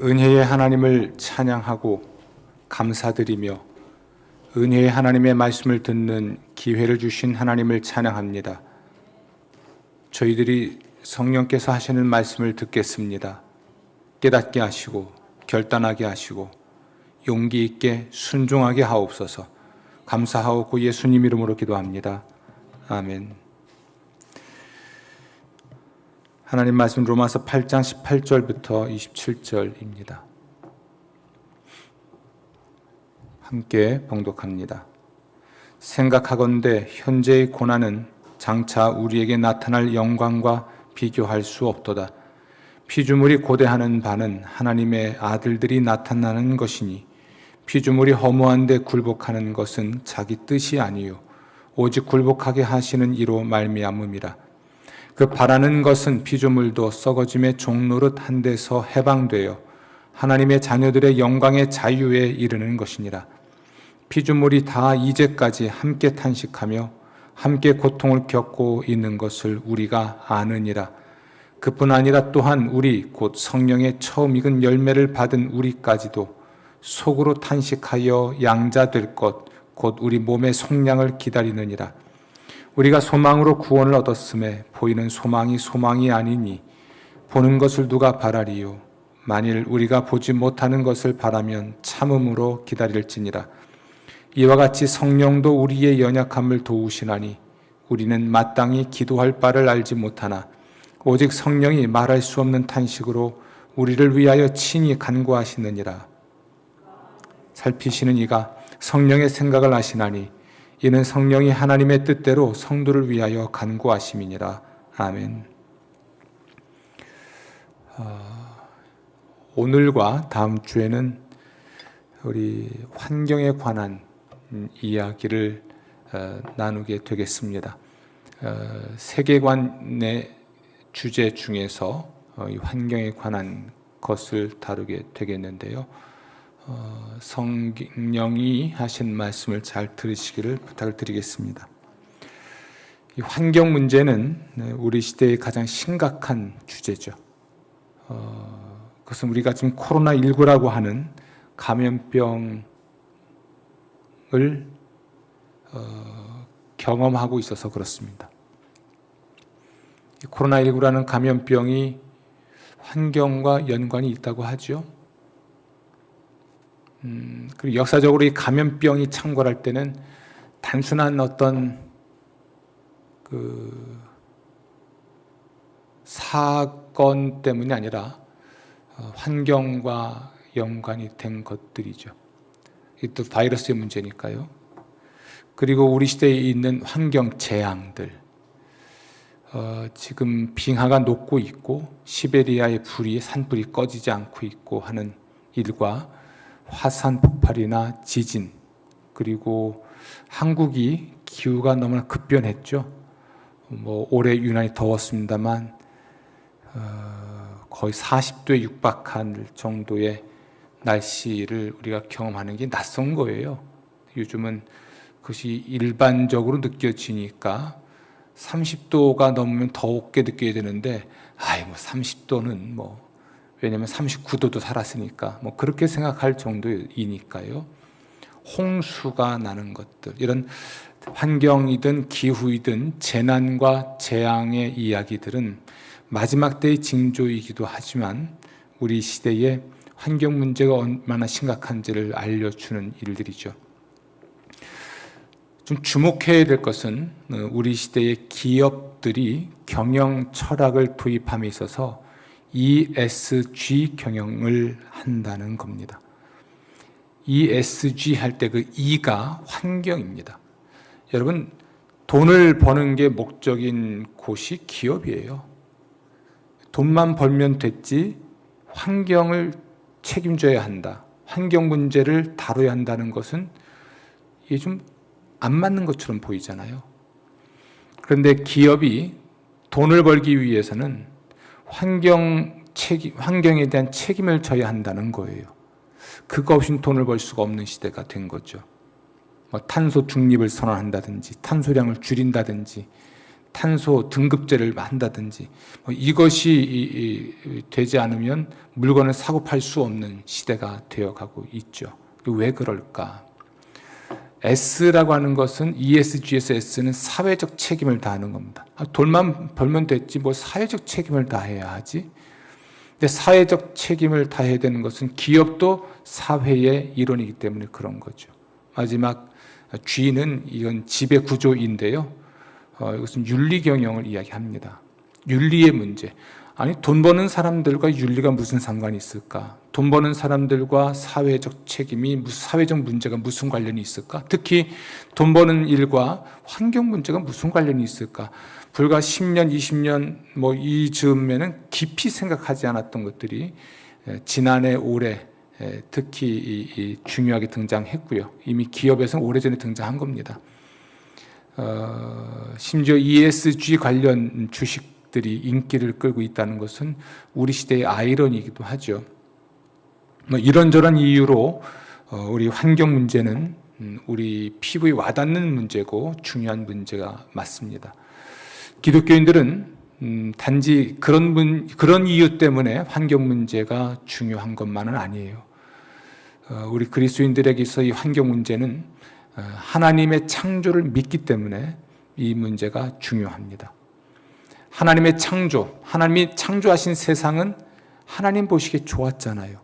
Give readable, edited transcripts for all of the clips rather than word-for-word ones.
은혜의 하나님을 찬양하고 감사드리며 은혜의 하나님의 말씀을 듣는 기회를 주신 하나님을 찬양합니다. 저희들이 성령께서 하시는 말씀을 듣겠습니다. 깨닫게 하시고 결단하게 하시고 용기 있게 순종하게 하옵소서. 감사하옵고 예수님 이름으로 기도합니다. 아멘. 하나님 말씀 로마서 8장 18절부터 27절입니다. 함께 봉독합니다. 생각하건대 현재의 고난은 장차 우리에게 나타날 영광과 비교할 수 없도다. 피조물이 고대하는 바는 하나님의 아들들이 나타나는 것이니 피조물이 허무한 데 굴복하는 것은 자기 뜻이 아니요 오직 굴복하게 하시는 이로 말미암음이라. 그 바라는 것은 피조물도 썩어짐의 종노릇 한 데서 해방되어 하나님의 자녀들의 영광의 자유에 이르는 것이니라. 피조물이 다 이제까지 함께 탄식하며 함께 고통을 겪고 있는 것을 우리가 아느니라. 그뿐 아니라 또한 우리 곧 성령의 처음 익은 열매를 받은 우리까지도 속으로 탄식하여 양자될 것 곧 우리 몸의 속량을 기다리느니라. 우리가 소망으로 구원을 얻었음에 보이는 소망이 소망이 아니니 보는 것을 누가 바라리요. 만일 우리가 보지 못하는 것을 바라면 참음으로 기다릴지니라. 이와 같이 성령도 우리의 연약함을 도우시나니 우리는 마땅히 기도할 바를 알지 못하나 오직 성령이 말할 수 없는 탄식으로 우리를 위하여 친히 간구하시느니라. 살피시는 이가 성령의 생각을 아시나니 이는 성령이 하나님의 뜻대로 성도를 위하여 간구하심이니라. 아멘. 오늘과 다음 주에는 우리 환경에 관한 이야기를 나누게 되겠습니다. 세계관의 주제 중에서 이 환경에 관한 것을 다루게 되겠는데요. 성령이 하신 말씀을 잘 들으시기를 부탁을 드리겠습니다. 이 환경 문제는 우리 시대의 가장 심각한 주제죠. 그것은 우리가 지금 코로나19라고 하는 감염병을 경험하고 있어서 그렇습니다. 코로나19라는 감염병이 환경과 연관이 있다고 하죠. 그리고 역사적으로 이 감염병이 창궐할 때는 단순한 어떤 사건 때문이 아니라 환경과 연관이 된 것들이죠. 이또 바이러스의 문제니까요. 그리고 우리 시대에 있는 환경 재앙들, 지금 빙하가 녹고 있고 시베리아의 산불이 꺼지지 않고 있고 하는 일과 화산 폭발이나 지진, 그리고 한국이 기후가 너무나 급변했죠. 올해 유난히 더웠습니다만 거의 40도에 육박할 정도의 날씨를 우리가 경험하는 게 낯선 거예요. 요즘은 그것이 일반적으로 느껴지니까 30도가 넘으면 더웠게 느껴야 되는데 30도는 왜냐하면 39도도 살았으니까 그렇게 생각할 정도이니까요. 홍수가 나는 것들, 이런 환경이든 기후이든 재난과 재앙의 이야기들은 마지막 때의 징조이기도 하지만 우리 시대의 환경 문제가 얼마나 심각한지를 알려주는 일들이죠. 좀 주목해야 될 것은 우리 시대의 기업들이 경영 철학을 도입함에 있어서 ESG 경영을 한다는 겁니다. ESG 할 때 그 E가 환경입니다. 여러분, 돈을 버는 게 목적인 곳이 기업이에요. 돈만 벌면 됐지 환경을 책임져야 한다. 환경 문제를 다뤄야 한다는 것은 이게 좀 안 맞는 것처럼 보이잖아요. 그런데 기업이 돈을 벌기 위해서는 환경에 대한 책임을 져야 한다는 거예요. 그거 없이는 돈을 벌 수가 없는 시대가 된 거죠. 탄소 중립을 선언한다든지 탄소량을 줄인다든지 탄소 등급제를 한다든지 이것이 되지 않으면 물건을 사고 팔 수 없는 시대가 되어가고 있죠. 왜 그럴까? S라고 하는 것은 ESG에서 S는 사회적 책임을 다하는 겁니다. 돈만 벌면 됐지 뭐 사회적 책임을 다해야 하지? 근데 사회적 책임을 다해야 되는 것은 기업도 사회의 일원이기 때문에 그런 거죠. 마지막 G는 이건 지배 구조인데요. 이것은 윤리 경영을 이야기합니다. 윤리의 문제. 아니 돈 버는 사람들과 윤리가 무슨 상관이 있을까? 돈 버는 사람들과 사회적 책임이 사회적 문제가 무슨 관련이 있을까? 특히 돈 버는 일과 환경 문제가 무슨 관련이 있을까? 불과 10년, 20년 뭐 이 즈음에는 깊이 생각하지 않았던 것들이 지난해 올해 특히 중요하게 등장했고요. 이미 기업에서는 오래전에 등장한 겁니다. 심지어 ESG 관련 주식들이 인기를 끌고 있다는 것은 우리 시대의 아이러니이기도 하죠. 이런저런 이유로 우리 환경 문제는 우리 피부에 와닿는 문제고 중요한 문제가 맞습니다. 기독교인들은 단지 그런 이유 때문에 환경 문제가 중요한 것만은 아니에요. 우리 그리스도인들에게서 이 환경 문제는 하나님의 창조를 믿기 때문에 이 문제가 중요합니다. 하나님의 창조, 하나님이 창조하신 세상은 하나님 보시기에 좋았잖아요.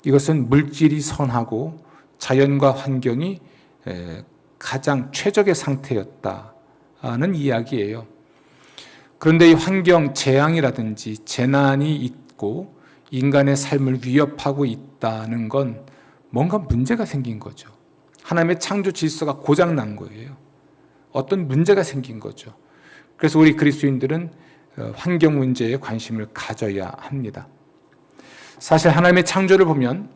이것은 물질이 선하고 자연과 환경이 가장 최적의 상태였다는 이야기예요. 그런데 이 환경 재앙이라든지 재난이 있고 인간의 삶을 위협하고 있다는 건 뭔가 문제가 생긴 거죠. 하나님의 창조 질서가 고장난 거예요. 어떤 문제가 생긴 거죠. 그래서 우리 그리스도인들은 환경 문제에 관심을 가져야 합니다. 사실 하나님의 창조를 보면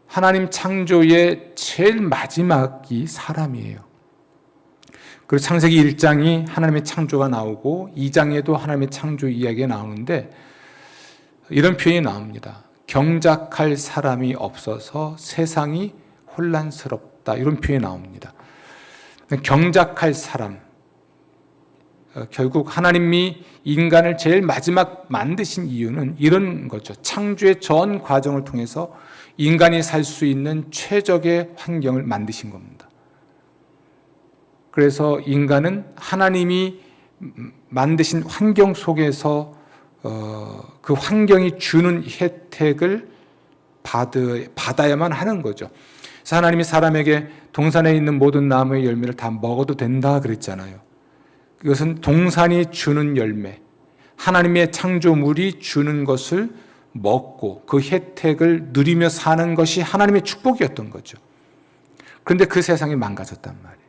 하나님 창조의 제일 마지막이 사람이에요. 그리고 창세기 1장이 하나님의 창조가 나오고 2장에도 하나님의 창조 이야기가 나오는데 이런 표현이 나옵니다. 경작할 사람이 없어서 세상이 혼란스럽다. 이런 표현이 나옵니다. 경작할 사람. 결국 하나님이 인간을 제일 마지막 만드신 이유는 이런 거죠. 창조의 전 과정을 통해서 인간이 살 수 있는 최적의 환경을 만드신 겁니다. 그래서 인간은 하나님이 만드신 환경 속에서 그 환경이 주는 혜택을 받아야만 하는 거죠. 그래서 하나님이 사람에게 동산에 있는 모든 나무의 열매를 다 먹어도 된다 그랬잖아요. 이것은 동산이 주는 열매, 하나님의 창조물이 주는 것을 먹고 그 혜택을 누리며 사는 것이 하나님의 축복이었던 거죠. 그런데 그 세상이 망가졌단 말이에요.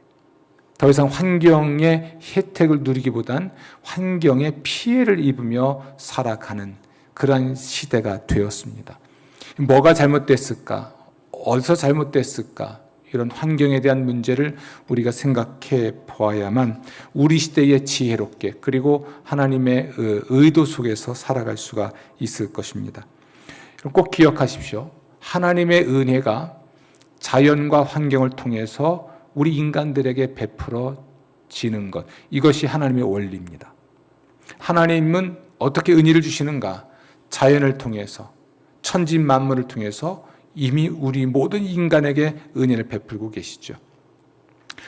더 이상 환경의 혜택을 누리기보단 환경에 피해를 입으며 살아가는 그런 시대가 되었습니다. 뭐가 잘못됐을까? 어디서 잘못됐을까? 이런 환경에 대한 문제를 우리가 생각해 보아야만 우리 시대에 지혜롭게 그리고 하나님의 의도 속에서 살아갈 수가 있을 것입니다. 꼭 기억하십시오. 하나님의 은혜가 자연과 환경을 통해서 우리 인간들에게 베풀어지는 것, 이것이 하나님의 원리입니다. 하나님은 어떻게 은혜를 주시는가? 자연을 통해서, 천지 만물을 통해서 이미 우리 모든 인간에게 은혜를 베풀고 계시죠.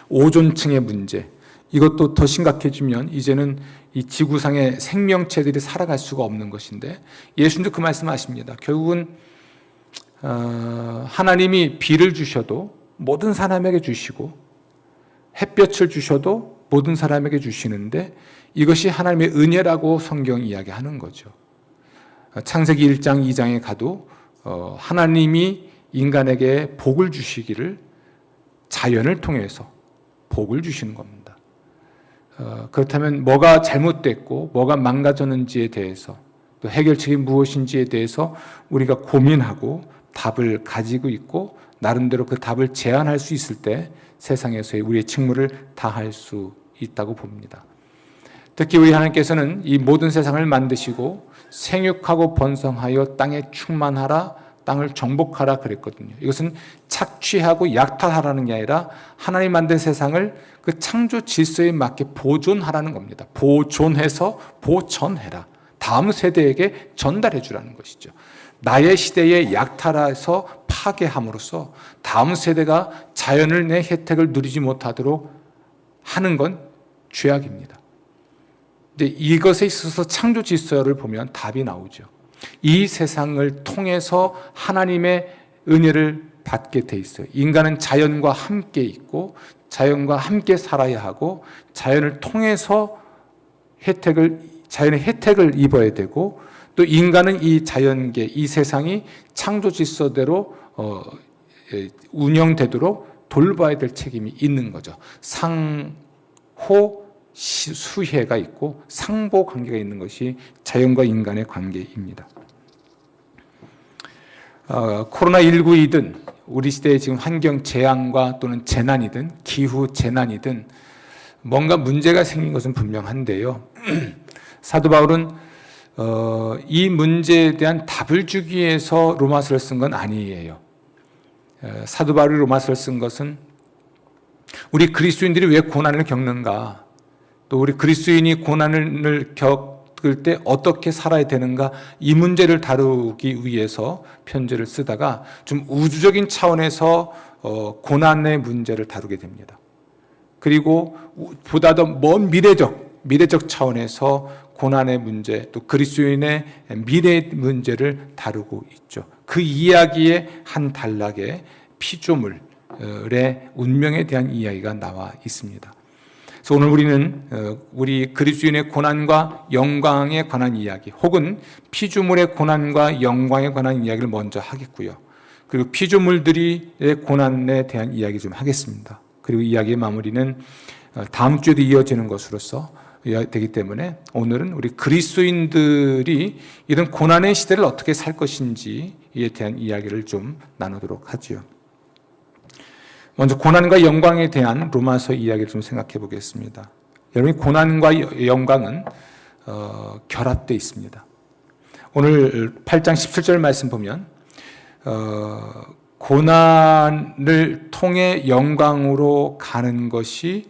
오존층의 문제, 이것도 더 심각해지면 이제는 이 지구상의 생명체들이 살아갈 수가 없는 것인데 예수님도 그 말씀하십니다. 결국은 하나님이 비를 주셔도 모든 사람에게 주시고 햇볕을 주셔도 모든 사람에게 주시는데 이것이 하나님의 은혜라고 성경이 이야기하는 거죠. 창세기 1장, 2장에 가도 하나님이 인간에게 복을 주시기를 자연을 통해서 복을 주시는 겁니다. 그렇다면 뭐가 잘못됐고 뭐가 망가졌는지에 대해서 또 해결책이 무엇인지에 대해서 우리가 고민하고 답을 가지고 있고 나름대로 그 답을 제안할 수 있을 때 세상에서의 우리의 직무를 다할 수 있다고 봅니다. 특히 우리 하나님께서는 이 모든 세상을 만드시고 생육하고 번성하여 땅에 충만하라, 땅을 정복하라 그랬거든요. 이것은 착취하고 약탈하라는 게 아니라 하나님 만든 세상을 그 창조 질서에 맞게 보존하라는 겁니다. 보존해서 보전해라. 다음 세대에게 전달해 주라는 것이죠. 나의 시대에 약탈해서 파괴함으로써 다음 세대가 자연을 내 혜택을 누리지 못하도록 하는 건 죄악입니다. 근데 이것에 있어서 창조 질서를 보면 답이 나오죠. 이 세상을 통해서 하나님의 은혜를 받게 돼 있어요. 인간은 자연과 함께 있고 자연과 함께 살아야 하고 자연을 통해서 자연의 혜택을 입어야 되고 또 인간은 이 자연계, 이 세상이 창조 질서대로 운영되도록 돌봐야 될 책임이 있는 거죠. 상호 수혜가 있고 상보 관계가 있는 것이 자연과 인간의 관계입니다. 코로나19이든 우리 시대의 지금 환경 재앙과 또는 재난이든 기후 재난이든 뭔가 문제가 생긴 것은 분명한데요. 사도 바울은 이 문제에 대한 답을 주기 위해서 로마서를 쓴 건 아니에요. 사도 바울이 로마서를 쓴 것은 우리 그리스도인들이 왜 고난을 겪는가, 또 우리 그리스도인이 고난을 겪을 때 어떻게 살아야 되는가, 이 문제를 다루기 위해서 편지를 쓰다가 좀 우주적인 차원에서 고난의 문제를 다루게 됩니다. 그리고 보다 더 먼 미래적 차원에서 고난의 문제, 또 그리스도인의 미래 문제를 다루고 있죠. 그 이야기의 한 단락에 피조물의 운명에 대한 이야기가 나와 있습니다. 그래서 오늘 우리는 우리 그리스도인의 고난과 영광에 관한 이야기, 혹은 피조물의 고난과 영광에 관한 이야기를 먼저 하겠고요. 그리고 피조물들의 고난에 대한 이야기 좀 하겠습니다. 그리고 이야기의 마무리는 다음 주에도 이어지는 것으로서 되기 때문에 오늘은 우리 그리스도인들이 이런 고난의 시대를 어떻게 살 것인지에 대한 이야기를 좀 나누도록 하지요. 먼저 고난과 영광에 대한 로마서 이야기를 좀 생각해 보겠습니다. 여러분, 고난과 영광은 결합되어 있습니다. 오늘 8장 17절 말씀 보면 고난을 통해 영광으로 가는 것이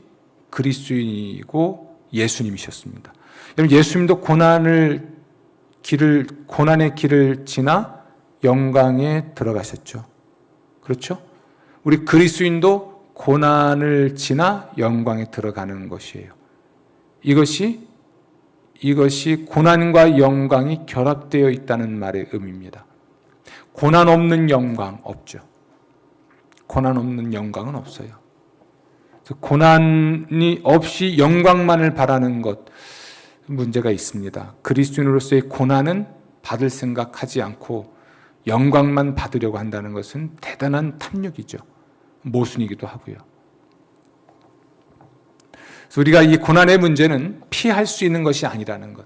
그리스도인이고 예수님이셨습니다. 여러분, 예수님도 고난의 길을 지나 영광에 들어가셨죠. 그렇죠? 우리 그리스도인도 고난을 지나 영광에 들어가는 것이에요. 이것이 고난과 영광이 결합되어 있다는 말의 의미입니다. 고난 없는 영광 없죠. 고난 없는 영광은 없어요. 고난이 없이 영광만을 바라는 것, 문제가 있습니다. 그리스도인으로서의 고난은 받을 생각하지 않고 영광만 받으려고 한다는 것은 대단한 탐욕이죠. 모순이기도 하고요. 그래서 우리가 이 고난의 문제는 피할 수 있는 것이 아니라는 것.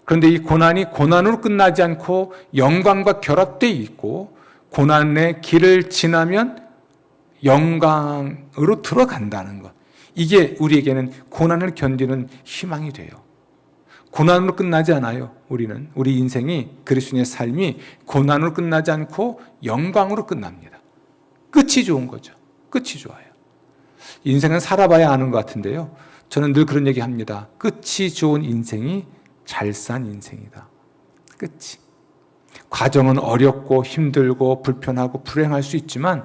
그런데 이 고난이 고난으로 끝나지 않고 영광과 결합되어 있고 고난의 길을 지나면 영광으로 들어간다는 것. 이게 우리에게는 고난을 견디는 희망이 돼요. 고난으로 끝나지 않아요. 우리 인생이, 그리스도인의 삶이 고난으로 끝나지 않고 영광으로 끝납니다. 끝이 좋은 거죠. 끝이 좋아요. 인생은 살아봐야 아는 것 같은데요. 저는 늘 그런 얘기 합니다. 끝이 좋은 인생이 잘 산 인생이다. 끝이. 과정은 어렵고 힘들고 불편하고 불행할 수 있지만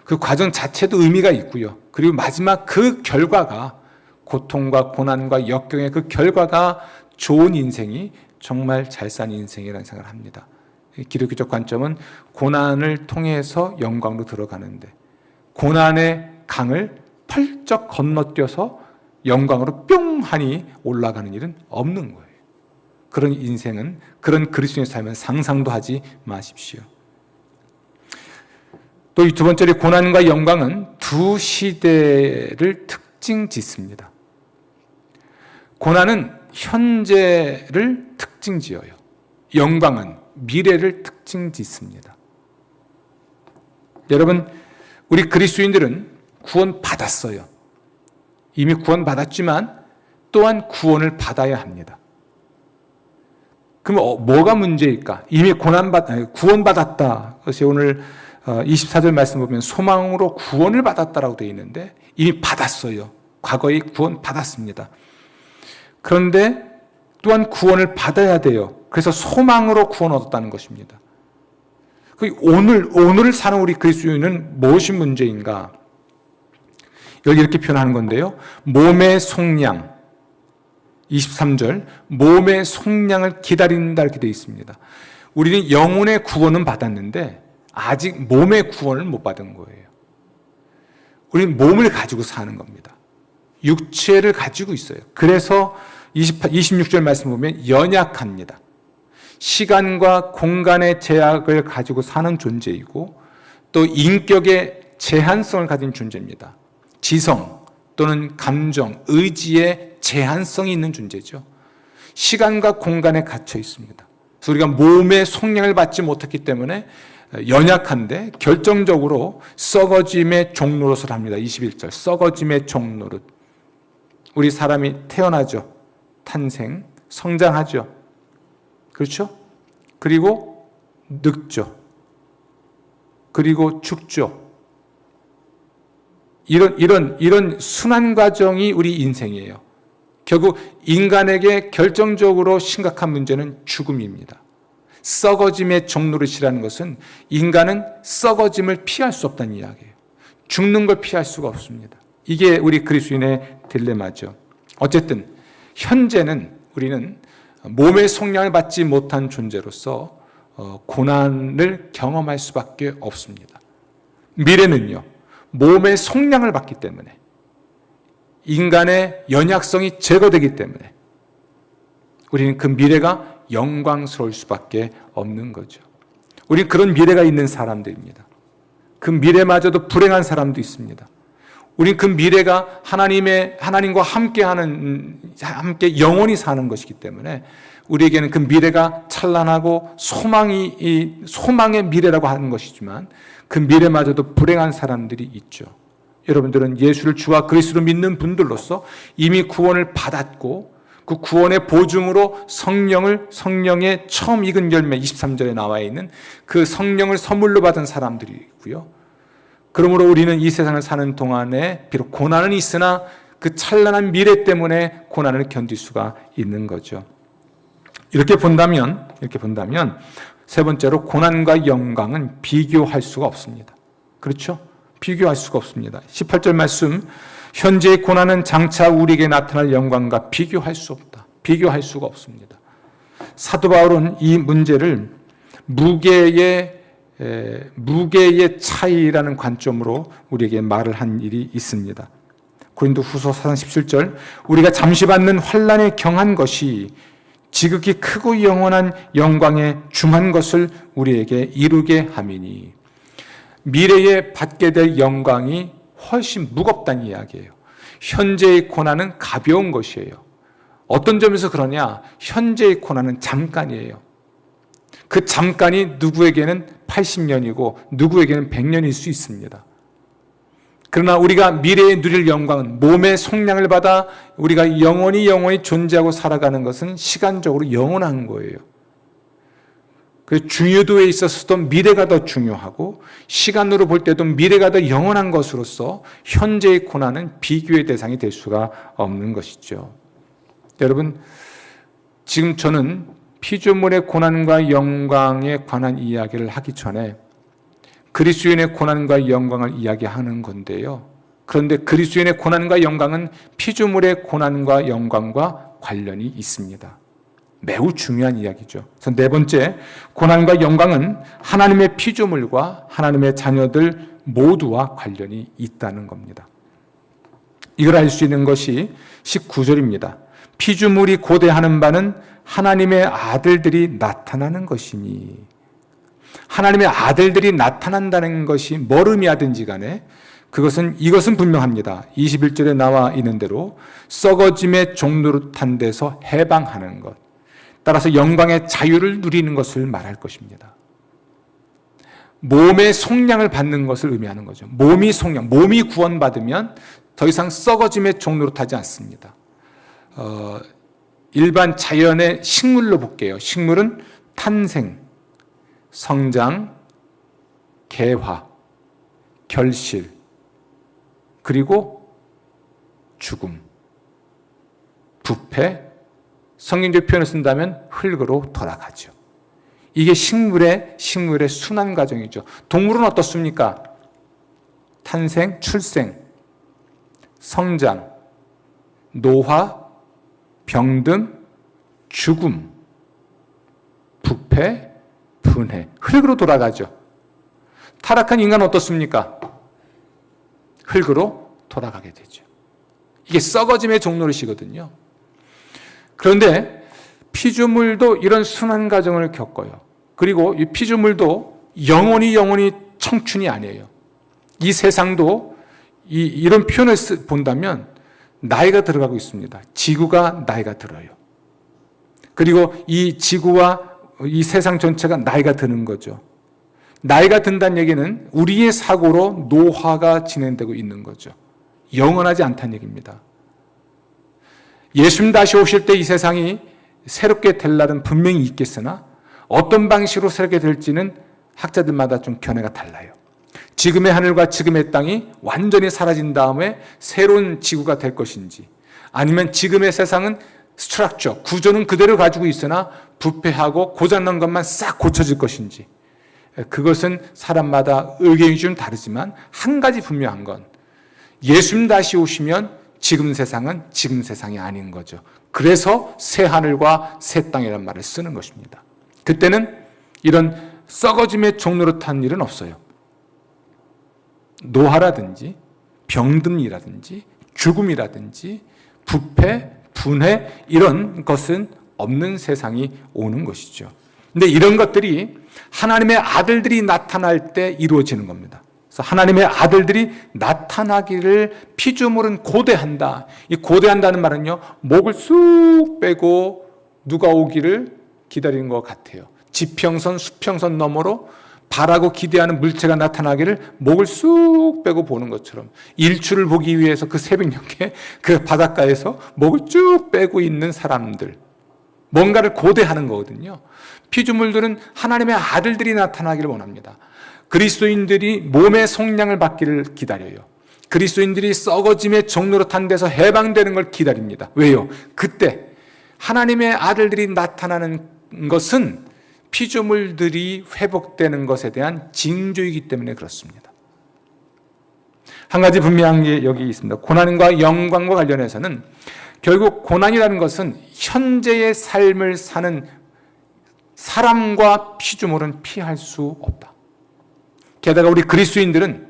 그 과정 자체도 의미가 있고요. 그리고 마지막 그 결과가, 고통과 고난과 역경의 그 결과가 좋은 인생이 정말 잘 산 인생이라는 생각을 합니다. 기독교적 관점은 고난을 통해서 영광으로 들어가는데 고난의 강을 펄쩍 건너뛰어서 영광으로 뿅 하니 올라가는 일은 없는 거예요. 그런 인생은, 그런 그리스도인의 삶은 상상도 하지 마십시오. 또 이 두 번째로 고난과 영광은 두 시대를 특징 짓습니다. 고난은 현재를 특징 지어요. 영광은 미래를 특징 짓습니다. 여러분, 우리 그리스도인들은 구원 받았어요. 이미 구원 받았지만 또한 구원을 받아야 합니다. 그럼 뭐가 문제일까? 이미 구원받았다. 그것이 오늘 24절 말씀 보면 소망으로 구원을 받았다라고 되어 있는데 이미 받았어요. 과거에 구원 받았습니다. 그런데 또한 구원을 받아야 돼요. 그래서 소망으로 구원 얻었다는 것입니다. 오늘을 사는 우리 그리스도인은 무엇이 문제인가? 여기 이렇게 표현하는 건데요. 몸의 속량, 23절, 몸의 속량을 기다린다 이렇게 되어 있습니다. 우리는 영혼의 구원은 받았는데 아직 몸의 구원을 못 받은 거예요. 우리는 몸을 가지고 사는 겁니다. 육체를 가지고 있어요. 그래서 26절 말씀 보면 연약합니다. 시간과 공간의 제약을 가지고 사는 존재이고 또 인격의 제한성을 가진 존재입니다. 지성 또는 감정, 의지의 제한성이 있는 존재죠. 시간과 공간에 갇혀 있습니다. 그래서 우리가 몸의 속량을 받지 못했기 때문에 연약한데 결정적으로 썩어짐의 종노릇을 합니다. 21절 썩어짐의 종노릇. 우리 사람이 태어나죠. 탄생, 성장하죠. 그렇죠? 그리고 늙죠. 그리고 죽죠. 이런 순환 과정이 우리 인생이에요. 결국 인간에게 결정적으로 심각한 문제는 죽음입니다. 썩어짐의 종노릇이라는 것은 인간은 썩어짐을 피할 수 없다는 이야기예요. 죽는 걸 피할 수가 없습니다. 이게 우리 그리스도인의 딜레마죠. 어쨌든 현재는 우리는 몸의 속량을 받지 못한 존재로서 고난을 경험할 수밖에 없습니다. 미래는요. 몸의 속량을 받기 때문에 인간의 연약성이 제거되기 때문에 우리는 그 미래가 영광스러울 수밖에 없는 거죠. 우리는 그런 미래가 있는 사람들입니다. 그 미래마저도 불행한 사람도 있습니다. 우리는 그 미래가 하나님과 함께 영원히 사는 것이기 때문에 우리에게는 그 미래가 찬란하고 소망의 미래라고 하는 것이지만 그 미래마저도 불행한 사람들이 있죠. 여러분들은 예수를 주와 그리스도로 믿는 분들로서 이미 구원을 받았고 그 구원의 보증으로 성령의 처음 익은 열매 23절에 나와 있는 그 성령을 선물로 받은 사람들이고요. 그러므로 우리는 이 세상을 사는 동안에 비록 고난은 있으나 그 찬란한 미래 때문에 고난을 견딜 수가 있는 거죠. 이렇게 본다면 세 번째로 고난과 영광은 비교할 수가 없습니다. 그렇죠? 비교할 수가 없습니다. 18절 말씀 현재의 고난은 장차 우리에게 나타날 영광과 비교할 수 없다. 비교할 수가 없습니다. 사도 바울은 이 문제를 무게의 차이라는 관점으로 우리에게 말을 한 일이 있습니다. 고린도후서 4장 17절 우리가 잠시 받는 환난에 경한 것이 지극히 크고 영원한 영광에 중한 것을 우리에게 이루게 함이니 미래에 받게 될 영광이 훨씬 무겁다는 이야기예요. 현재의 고난은 가벼운 것이에요. 어떤 점에서 그러냐? 현재의 고난은 잠깐이에요. 그 잠깐이 누구에게는 80년이고 누구에게는 100년일 수 있습니다. 그러나 우리가 미래에 누릴 영광은 몸의 속량을 받아 우리가 영원히 존재하고 살아가는 것은 시간적으로 영원한 거예요. 그 중요도에 있어서도 미래가 더 중요하고 시간으로 볼 때도 미래가 더 영원한 것으로서 현재의 고난은 비교의 대상이 될 수가 없는 것이죠. 여러분, 지금 저는 피조물의 고난과 영광에 관한 이야기를 하기 전에 그리스도인의 고난과 영광을 이야기하는 건데요. 그런데 그리스도인의 고난과 영광은 피조물의 고난과 영광과 관련이 있습니다. 매우 중요한 이야기죠. 그래서 네 번째, 고난과 영광은 하나님의 피조물과 하나님의 자녀들 모두와 관련이 있다는 겁니다. 이걸 알 수 있는 것이 19절입니다. 피조물이 고대하는 바는 하나님의 아들들이 나타나는 것이니 하나님의 아들들이 나타난다는 것이 뭘 의미하든지 간에 이것은 분명합니다. 21절에 나와 있는 대로 썩어짐의 종노릇한 데서 해방하는 것, 따라서 영광의 자유를 누리는 것을 말할 것입니다. 몸의 속량을 받는 것을 의미하는 거죠. 몸이 구원받으면 더 이상 썩어짐의 종노릇하지 않습니다. 일반 자연의 식물로 볼게요. 식물은 탄생, 성장, 개화, 결실, 그리고 죽음, 부패, 성경적 표현을 쓴다면 흙으로 돌아가죠. 이게 식물의 순환 과정이죠. 동물은 어떻습니까? 탄생, 출생, 성장, 노화, 병든, 죽음, 부패, 분해, 흙으로 돌아가죠. 타락한 인간은 어떻습니까? 흙으로 돌아가게 되죠. 이게 썩어짐의 종노릇이거든요. 그런데 피조물도 이런 순환 과정을 겪어요. 그리고 이 피조물도 영원히 청춘이 아니에요. 이 세상도 이런 표현을 본다면 나이가 들어가고 있습니다. 지구가 나이가 들어요. 그리고 이 지구와 이 세상 전체가 나이가 드는 거죠. 나이가 든다는 얘기는 우리의 사고로 노화가 진행되고 있는 거죠. 영원하지 않다는 얘기입니다. 예수님 다시 오실 때 이 세상이 새롭게 될 날은 분명히 있겠으나 어떤 방식으로 새롭게 될지는 학자들마다 좀 견해가 달라요. 지금의 하늘과 지금의 땅이 완전히 사라진 다음에 새로운 지구가 될 것인지, 아니면 지금의 세상은 스트럭처, 구조는 그대로 가지고 있으나 부패하고 고장난 것만 싹 고쳐질 것인지, 그것은 사람마다 의견이 좀 다르지만 한 가지 분명한 건 예수님 다시 오시면 지금 세상은 지금 세상이 아닌 거죠. 그래서 새 하늘과 새 땅이라는 말을 쓰는 것입니다. 그때는 이런 썩어짐의 종노릇한 일은 없어요. 노화라든지 병듦이라든지 죽음이라든지 부패, 분해, 이런 것은 없는 세상이 오는 것이죠. 근데 이런 것들이 하나님의 아들들이 나타날 때 이루어지는 겁니다. 그래서 하나님의 아들들이 나타나기를 피조물은 고대한다. 이 고대한다는 말은요, 목을 쑥 빼고 누가 오기를 기다리는 것 같아요. 지평선, 수평선 너머로 바라고 기대하는 물체가 나타나기를 목을 쑥 빼고 보는 것처럼, 일출을 보기 위해서 그 새벽녘에 그 바닷가에서 목을 쭉 빼고 있는 사람들, 뭔가를 고대하는 거거든요. 피조물들은 하나님의 아들들이 나타나기를 원합니다. 그리스도인들이 몸의 속량을 받기를 기다려요. 그리스도인들이 썩어짐의 종노릇한 데서 해방되는 걸 기다립니다. 왜요? 그때 하나님의 아들들이 나타나는 것은 피조물들이 회복되는 것에 대한 징조이기 때문에 그렇습니다. 한 가지 분명한 게 여기 있습니다. 고난과 영광과 관련해서는 결국 고난이라는 것은 현재의 삶을 사는 사람과 피조물은 피할 수 없다. 게다가 우리 그리스도인들은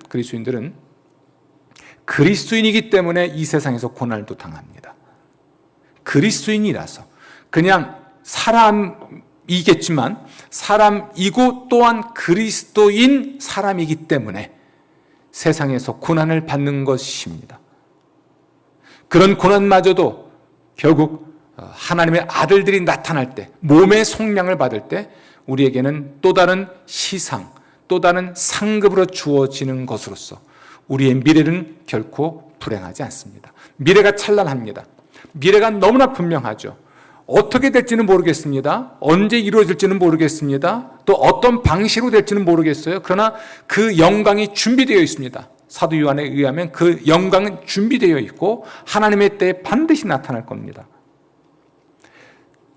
그리스도인이기 때문에 이 세상에서 고난을 또 당합니다. 그리스도인이라서, 그냥 사람이겠지만 사람이고 또한 그리스도인 사람이기 때문에 세상에서 고난을 받는 것입니다. 그런 고난마저도 결국 하나님의 아들들이 나타날 때, 몸의 속량을 받을 때 우리에게는 또 다른 시상, 또 다른 상급으로 주어지는 것으로서 우리의 미래는 결코 불행하지 않습니다. 미래가 찬란합니다. 미래가 너무나 분명하죠. 어떻게 될지는 모르겠습니다. 언제 이루어질지는 모르겠습니다. 또 어떤 방식으로 될지는 모르겠어요. 그러나 그 영광이 준비되어 있습니다. 사도 요한에 의하면 그 영광은 준비되어 있고 하나님의 때에 반드시 나타날 겁니다.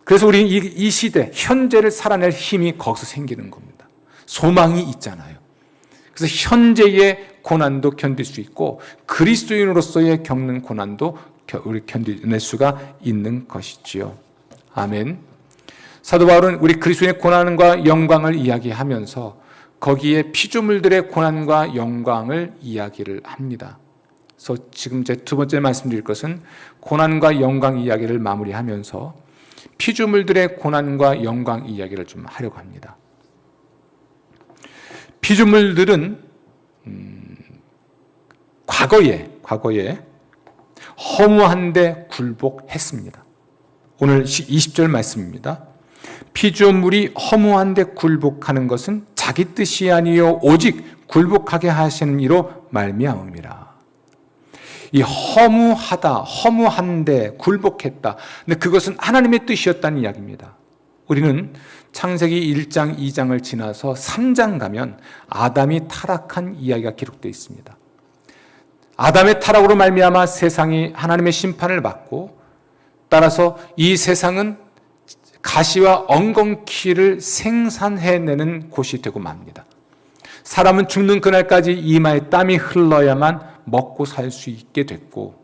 그래서 우리는 이 시대, 현재를 살아낼 힘이 거기서 생기는 겁니다. 소망이 있잖아요. 그래서 현재의 고난도 견딜 수 있고 그리스도인으로서의 겪는 고난도 우리 견뎌낼 수가 있는 것이지요. 아멘. 사도 바울은 우리 그리스도인의 고난과 영광을 이야기하면서 거기에 피조물들의 고난과 영광을 이야기를 합니다. 그래서 지금 제 두 번째 말씀드릴 것은 고난과 영광 이야기를 마무리하면서 피조물들의 고난과 영광 이야기를 좀 하려고 합니다. 피조물들은 과거에 허무한데 굴복했습니다. 오늘 20절 말씀입니다. 피조물이 허무한데 굴복하는 것은 자기 뜻이 아니요 오직 굴복하게 하시는 이로 말미암음이라. 이 허무한데 굴복했다. 근데 그것은 하나님의 뜻이었다는 이야기입니다. 우리는 창세기 1장, 2장을 지나서 3장 가면 아담이 타락한 이야기가 기록되어 있습니다. 아담의 타락으로 말미암아 세상이 하나님의 심판을 받고, 따라서 이 세상은 가시와 엉겅퀴를 생산해내는 곳이 되고 맙니다. 사람은 죽는 그날까지 이마에 땀이 흘러야만 먹고 살 수 있게 됐고,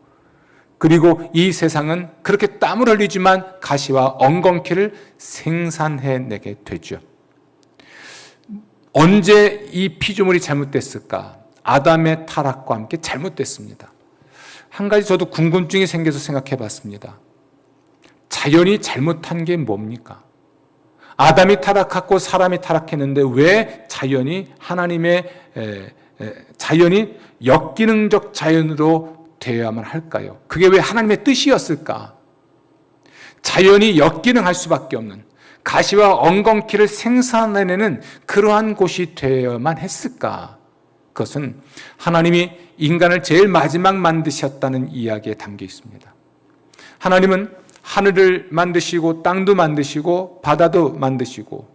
그리고 이 세상은 그렇게 땀을 흘리지만 가시와 엉겅퀴를 생산해내게 되죠. 언제 이 피조물이 잘못됐을까? 아담의 타락과 함께 잘못됐습니다. 한 가지 저도 궁금증이 생겨서 생각해 봤습니다. 자연이 잘못한 게 뭡니까? 아담이 타락했고 사람이 타락했는데 왜 자연이 자연이 역기능적 자연으로 되어야만 할까요? 그게 왜 하나님의 뜻이었을까? 자연이 역기능할 수밖에 없는, 가시와 엉겅퀴를 생산해내는 그러한 곳이 되어야만 했을까? 그것은 하나님이 인간을 제일 마지막 만드셨다는 이야기에 담겨 있습니다. 하나님은 하늘을 만드시고 땅도 만드시고 바다도 만드시고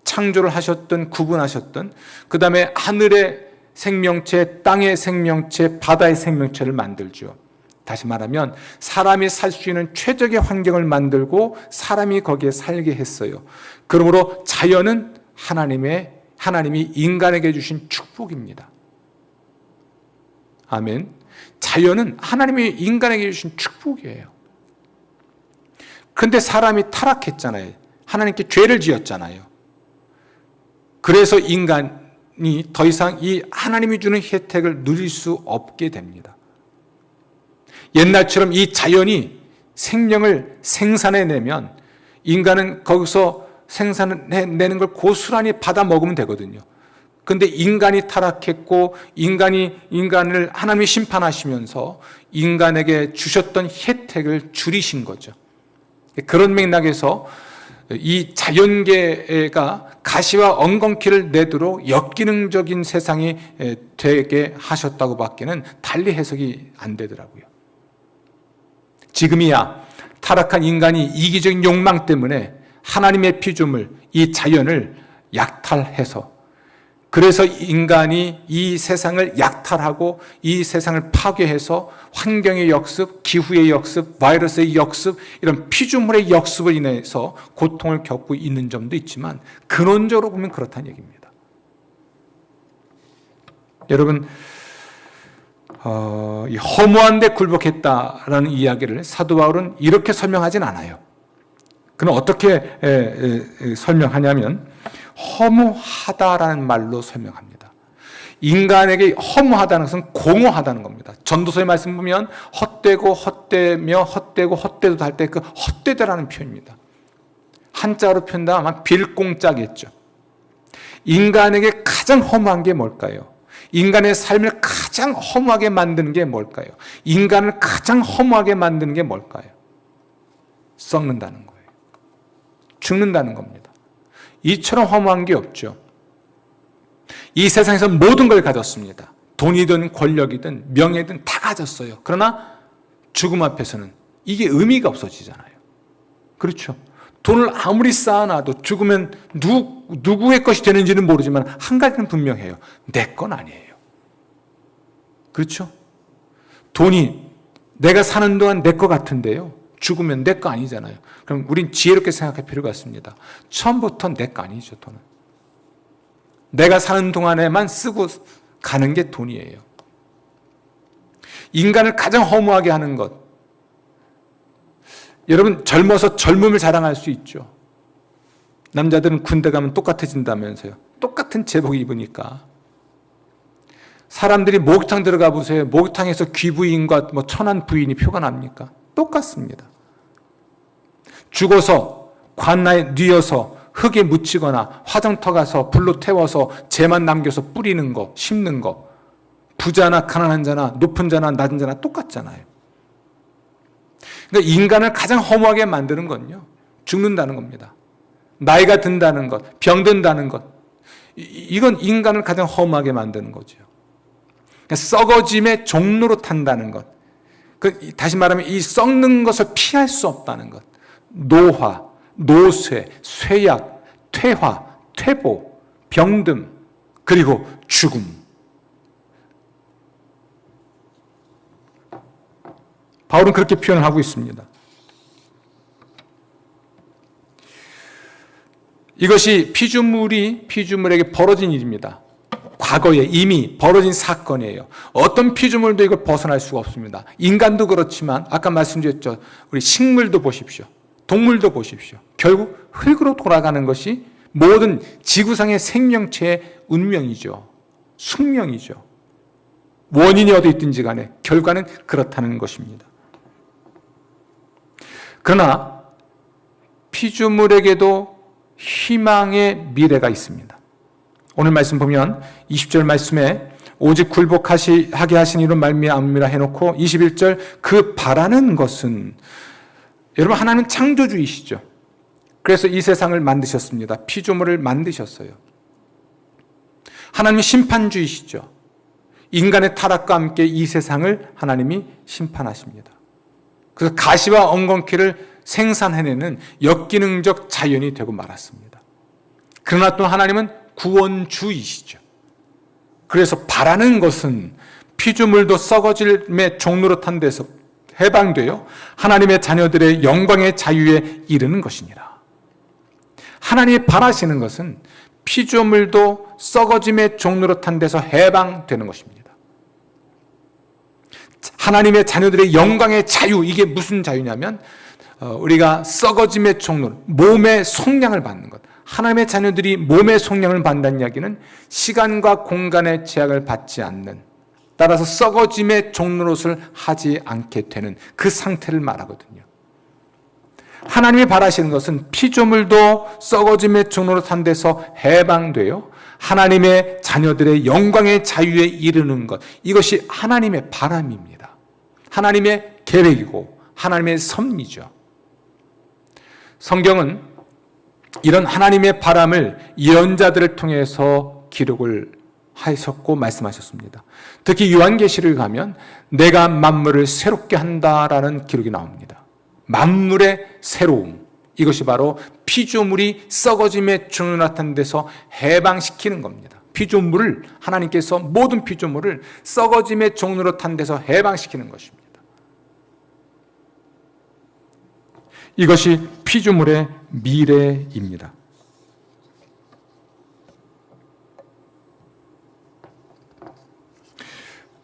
창조를 하셨던, 구분하셨던, 그 다음에 하늘의 생명체, 땅의 생명체, 바다의 생명체를 만들죠. 다시 말하면 사람이 살 수 있는 최적의 환경을 만들고 사람이 거기에 살게 했어요. 그러므로 자연은 하나님이 인간에게 주신 축복입니다. 아멘. 자연은 하나님이 인간에게 주신 축복이에요. 그런데 사람이 타락했잖아요. 하나님께 죄를 지었잖아요. 그래서 인간이 더 이상 이 하나님이 주는 혜택을 누릴 수 없게 됩니다. 옛날처럼 이 자연이 생명을 생산해내면 인간은 거기서 생산해내는 걸 고스란히 받아 먹으면 되거든요. 그런데 인간이 타락했고 인간을 하나님이 심판하시면서 인간에게 주셨던 혜택을 줄이신 거죠. 그런 맥락에서 이 자연계가 가시와 엉겅퀴를 내도록 역기능적인 세상이 되게 하셨다고 밖에는 달리 해석이 안 되더라고요. 지금이야 타락한 인간이 이기적인 욕망 때문에 하나님의 피조물, 이 자연을 약탈해서, 그래서 인간이 이 세상을 약탈하고 이 세상을 파괴해서 환경의 역습, 기후의 역습, 바이러스의 역습, 이런 피조물의 역습을 인해서 고통을 겪고 있는 점도 있지만 근원적으로 보면 그렇다는 얘기입니다. 여러분, 이 허무한 데 굴복했다라는 이야기를 사도 바울은 이렇게 설명하진 않아요. 그는 어떻게 설명하냐면 허무하다라는 말로 설명합니다. 인간에게 허무하다는 것은 공허하다는 겁니다. 전도서의 말씀 보면 헛되고 헛되며 헛되고 헛되도 할 때 그 헛되다라는 표현입니다. 한자로 표현하면 아마 빌공짜겠죠. 인간에게 가장 허무한 게 뭘까요? 인간의 삶을 가장 허무하게 만드는 게 뭘까요? 인간을 가장 허무하게 만드는 게 뭘까요? 썩는다는 거예요. 죽는다는 겁니다. 이처럼 허무한 게 없죠. 이 세상에서 모든 걸 가졌습니다. 돈이든 권력이든 명예든 다 가졌어요. 그러나 죽음 앞에서는 이게 의미가 없어지잖아요. 그렇죠. 돈을 아무리 쌓아놔도 죽으면 누구의 것이 되는지는 모르지만 한 가지는 분명해요. 내 건 아니에요. 그렇죠. 돈이 내가 사는 동안 내 거 같은데요, 죽으면 내 거 아니잖아요. 그럼 우린 지혜롭게 생각할 필요가 있습니다. 처음부터 내 거 아니죠, 돈은. 내가 사는 동안에만 쓰고 가는 게 돈이에요. 인간을 가장 허무하게 하는 것. 여러분, 젊어서 젊음을 자랑할 수 있죠. 남자들은 군대 가면 똑같아진다면서요. 똑같은 제복 입으니까. 사람들이 목욕탕 들어가 보세요. 목욕탕에서 귀부인과 천한 부인이 표가 납니까? 똑같습니다. 죽어서 관나에 뉘어서 흙에 묻히거나 화장터 가서 불로 태워서 재만 남겨서 뿌리는 거, 심는 거, 부자나 가난한 자나 높은 자나 낮은 자나 똑같잖아요. 그러니까 인간을 가장 허무하게 만드는 건요, 죽는다는 겁니다. 나이가 든다는 것, 병든다는 것, 이건 인간을 가장 허무하게 만드는 거죠. 그러니까 썩어짐의 종로로 탄다는 것, 다시 말하면 이 썩는 것을 피할 수 없다는 것. 노화, 노쇠, 쇠약, 퇴화, 퇴보, 병듦, 그리고 죽음. 바울은 그렇게 표현을 하고 있습니다. 이것이 피조물에게 벌어진 일입니다. 과거에 이미 벌어진 사건이에요. 어떤 피조물도 이걸 벗어날 수가 없습니다. 인간도 그렇지만 아까 말씀드렸죠. 우리 식물도 보십시오. 동물도 보십시오. 결국 흙으로 돌아가는 것이 모든 지구상의 생명체의 운명이죠. 숙명이죠. 원인이 어디 있든지 간에 결과는 그렇다는 것입니다. 그러나 피조물에게도 희망의 미래가 있습니다. 오늘 말씀 보면 20절 말씀에 오직 굴복하게 하신 이로 말미암음이라 해놓고 21절 그 바라는 것은, 여러분 하나님은 창조주이시죠. 그래서 이 세상을 만드셨습니다. 피조물을 만드셨어요. 하나님은 심판주이시죠. 인간의 타락과 함께 이 세상을 하나님이 심판하십니다. 그래서 가시와 엉겅퀴를 생산해내는 역기능적 자연이 되고 말았습니다. 그러나 또 하나님은 구원주이시죠. 그래서 바라는 것은 피조물도 썩어짐의 종노릇한 데서 해방되어 하나님의 자녀들의 영광의 자유에 이르는 것이니라. 하나님이 바라시는 것은 피조물도 썩어짐의 종노릇한 데서 해방되는 것입니다. 하나님의 자녀들의 영광의 자유, 이게 무슨 자유냐면 우리가 썩어짐의 종노릇, 몸의 속량을 받는 것. 하나님의 자녀들이 몸의 속량을 받는다는 이야기는 시간과 공간의 제약을 받지 않는, 따라서 썩어짐의 종노릇을 하지 않게 되는 그 상태를 말하거든요. 하나님이 바라시는 것은 피조물도 썩어짐의 종노릇한 데서 해방되어 하나님의 자녀들의 영광의 자유에 이르는 것, 이것이 하나님의 바람입니다. 하나님의 계획이고 하나님의 섭리죠. 성경은 이런 하나님의 바람을 예언자들을 통해서 기록을 하셨고 말씀하셨습니다. 특히 요한계시를 가면 내가 만물을 새롭게 한다라는 기록이 나옵니다. 만물의 새로움, 이것이 바로 피조물이 썩어짐에 종노릇한 데서 해방시키는 겁니다. 피조물을, 하나님께서 모든 피조물을 썩어짐에 종노릇한 데서 해방시키는 것입니다. 이것이 피조물의 미래입니다.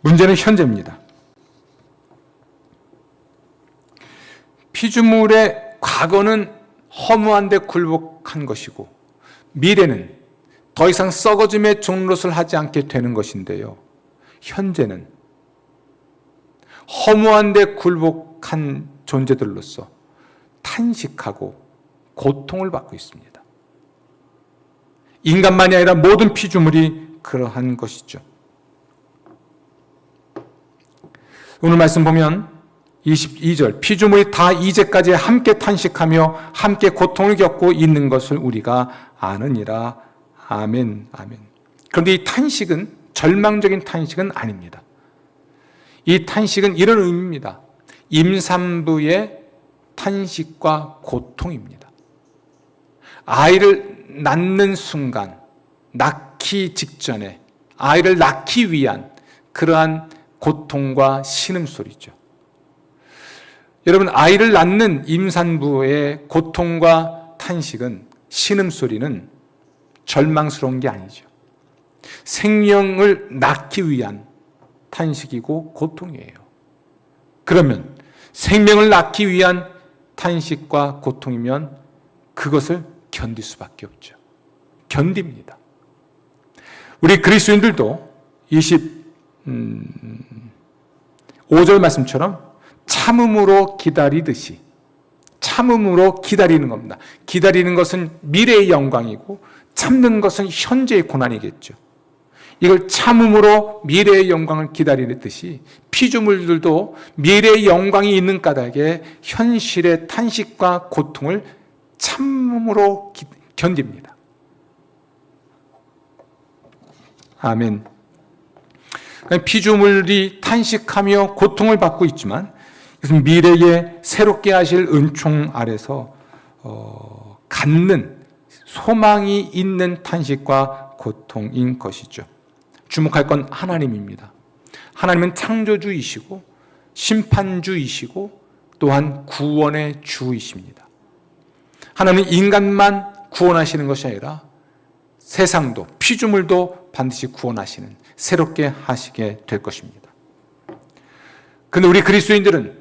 문제는 현재입니다. 피조물의 과거는 허무한 데 굴복한 것이고 미래는 더 이상 썩어짐의 종노릇을 하지 않게 되는 것인데요. 현재는 허무한 데 굴복한 존재들로서 탄식하고 고통을 받고 있습니다. 인간만이 아니라 모든 피조물이 그러한 것이죠. 오늘 말씀 보면 22절, 피조물이 다 이제까지 함께 탄식하며 함께 고통을 겪고 있는 것을 우리가 아느니라. 아멘, 아멘. 그런데 이 탄식은 절망적인 탄식은 아닙니다. 이 탄식은 이런 의미입니다. 임산부의 탄식과 고통입니다. 아이를 낳는 순간, 낳기 직전에 아이를 낳기 위한 그러한 고통과 신음소리죠. 여러분, 아이를 낳는 임산부의 고통과 탄식은, 신음소리는 절망스러운 게 아니죠. 생명을 낳기 위한 탄식이고 고통이에요. 그러면 생명을 낳기 위한 탄식과 고통이면 그것을 견딜 수밖에 없죠. 견딥니다. 우리 그리스도인들도 25절 말씀처럼 참음으로 기다리듯이, 참음으로 기다리는 겁니다. 기다리는 것은 미래의 영광이고 참는 것은 현재의 고난이겠죠. 이걸 참음으로 미래의 영광을 기다리듯이 피조물들도 미래의 영광이 있는 까닭에 현실의 탄식과 고통을 참음으로 견딥니다. 아멘. 피조물이 탄식하며 고통을 받고 있지만 그래서 미래에 새롭게 하실 은총 아래서 갖는 소망이 있는 탄식과 고통인 것이죠. 주목할 건 하나님입니다. 하나님은 창조주이시고 심판주이시고 또한 구원의 주이십니다. 하나님은 인간만 구원하시는 것이 아니라 세상도 피조물도 반드시 구원하시는, 새롭게 하시게 될 것입니다. 그런데 우리 그리스도인들은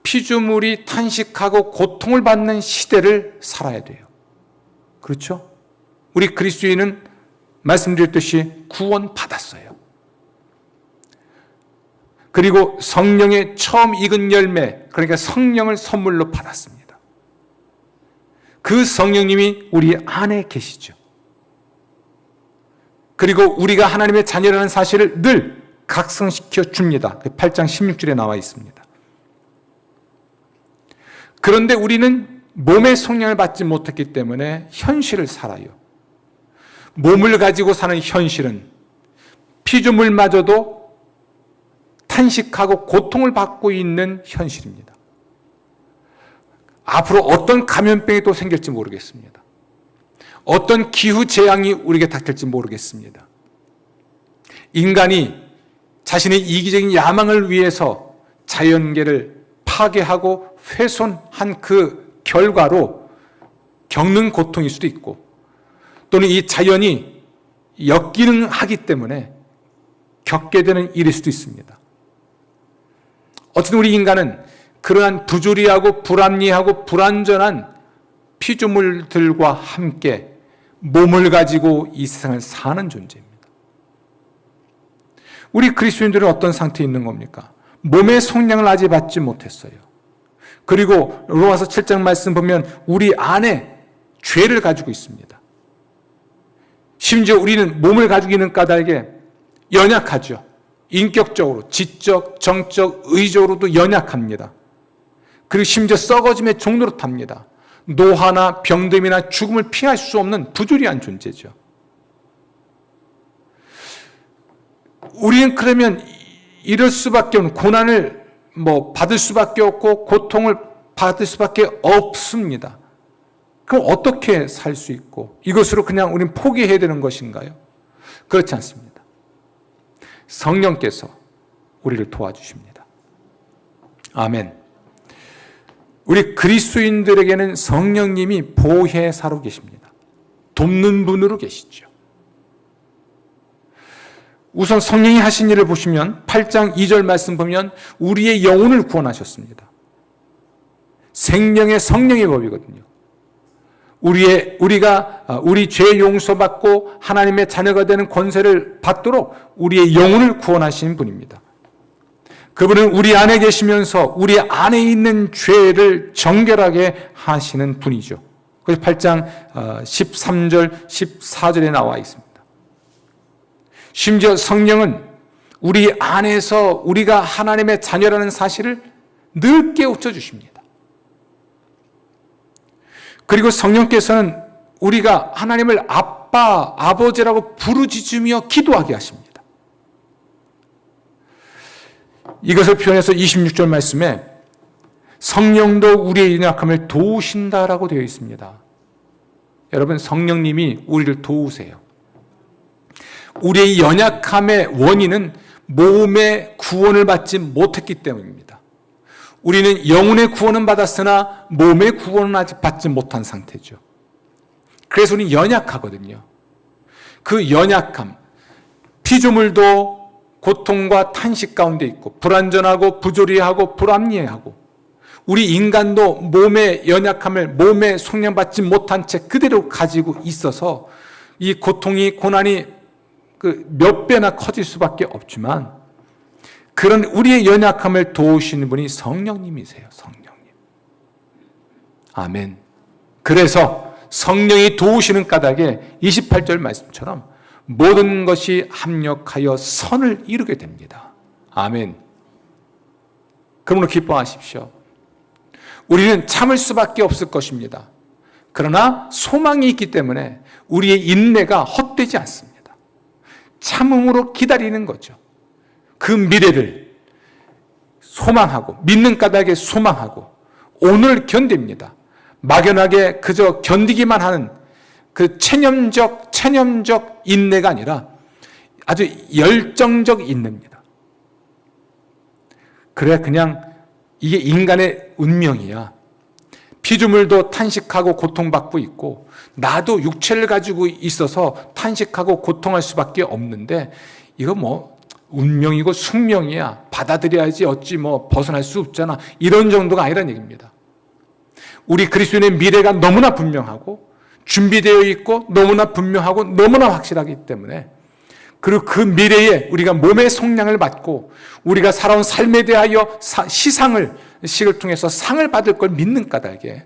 피조물이 탄식하고 고통을 받는 시대를 살아야 돼요. 그렇죠? 우리 그리스도인은 말씀드렸듯이 구원받았어요. 그리고 성령의 처음 익은 열매, 그러니까 성령을 선물로 받았습니다. 그 성령님이 우리 안에 계시죠. 그리고 우리가 하나님의 자녀라는 사실을 늘 각성시켜 줍니다. 8장 16절에 나와 있습니다. 그런데 우리는 몸의 성령을 받지 못했기 때문에 현실을 살아요. 몸을 가지고 사는 현실은 피조물마저도 탄식하고 고통을 받고 있는 현실입니다. 앞으로 어떤 감염병이 또 생길지 모르겠습니다. 어떤 기후재앙이 우리에게 닥칠지 모르겠습니다. 인간이 자신의 이기적인 야망을 위해서 자연계를 파괴하고 훼손한 그 결과로 겪는 고통일 수도 있고, 또는 이 자연이 역기능하기 때문에 겪게 되는 일일 수도 있습니다. 어쨌든 우리 인간은 그러한 부조리하고 불합리하고 불완전한 피조물들과 함께 몸을 가지고 이 세상을 사는 존재입니다. 우리 그리스도인들은 어떤 상태에 있는 겁니까? 몸의 성령을 아직 받지 못했어요. 그리고 로마서 7장 말씀 보면 우리 안에 죄를 가지고 있습니다. 심지어 우리는 몸을 가지고 있는 까닭에 연약하죠. 인격적으로, 지적, 정적, 의적으로도 연약합니다. 그리고 심지어 썩어짐의 종로로 탑니다. 노화나 병듦이나 죽음을 피할 수 없는 부조리한 존재죠. 우리는 그러면 이럴 수밖에 없는, 고난을 받을 수밖에 없고 고통을 받을 수밖에 없습니다. 그럼 어떻게 살 수 있고 이것으로 그냥 우리는 포기해야 되는 것인가요? 그렇지 않습니다. 성령께서 우리를 도와주십니다. 아멘. 우리 그리스도인들에게는 성령님이 보혜사로 계십니다. 돕는 분으로 계시죠. 우선 성령이 하신 일을 보시면 8장 2절 말씀 보면 우리의 영혼을 구원하셨습니다. 생명의 성령의 법이거든요. 우리 죄 용서받고 하나님의 자녀가 되는 권세를 받도록 우리의 영혼을 구원하시는 분입니다. 그분은 우리 안에 계시면서 우리 안에 있는 죄를 정결하게 하시는 분이죠. 그래서 8장 13절, 14절에 나와 있습니다. 심지어 성령은 우리 안에서 우리가 하나님의 자녀라는 사실을 늘 깨우쳐 주십니다. 그리고 성령께서는 우리가 하나님을 아빠, 아버지라고 부르짖으며 기도하게 하십니다. 이것을 표현해서 26절 말씀에 성령도 우리의 연약함을 도우신다라고 되어 있습니다. 여러분, 성령님이 우리를 도우세요. 우리의 연약함의 원인은 몸의 구원을 받지 못했기 때문입니다. 우리는 영혼의 구원은 받았으나 몸의 구원은 아직 받지 못한 상태죠. 그래서 우리는 연약하거든요. 그 연약함, 피조물도 고통과 탄식 가운데 있고 불완전하고 부조리하고 불합리하고 우리 인간도 몸의 연약함을 몸에 속량받지 못한 채 그대로 가지고 있어서 이 고통이 고난이 몇 배나 커질 수밖에 없지만 그런 우리의 연약함을 도우시는 분이 성령님이세요. 성령님. 아멘. 그래서 성령이 도우시는 까닭에 28절 말씀처럼 모든 것이 합력하여 선을 이루게 됩니다. 아멘. 그러므로 기뻐하십시오. 우리는 참을 수밖에 없을 것입니다. 그러나 소망이 있기 때문에 우리의 인내가 헛되지 않습니다. 참음으로 기다리는 거죠. 그 미래를 소망하고 믿는 까닭에 소망하고 오늘 견딥니다. 막연하게 그저 견디기만 하는 그 체념적 인내가 아니라 아주 열정적 인내입니다. 그래 그냥 이게 인간의 운명이야. 피조물도 탄식하고 고통받고 있고 나도 육체를 가지고 있어서 탄식하고 고통할 수밖에 없는데 이거 뭐 운명이고 숙명이야. 받아들여야지 어찌 뭐 벗어날 수 없잖아. 이런 정도가 아니라는 얘기입니다. 우리 그리스도인의 미래가 너무나 분명하고 준비되어 있고 너무나 분명하고 너무나 확실하기 때문에 그리고 그 미래에 우리가 몸의 속량을 받고 우리가 살아온 삶에 대하여 식을 통해서 상을 받을 걸 믿는 까닭에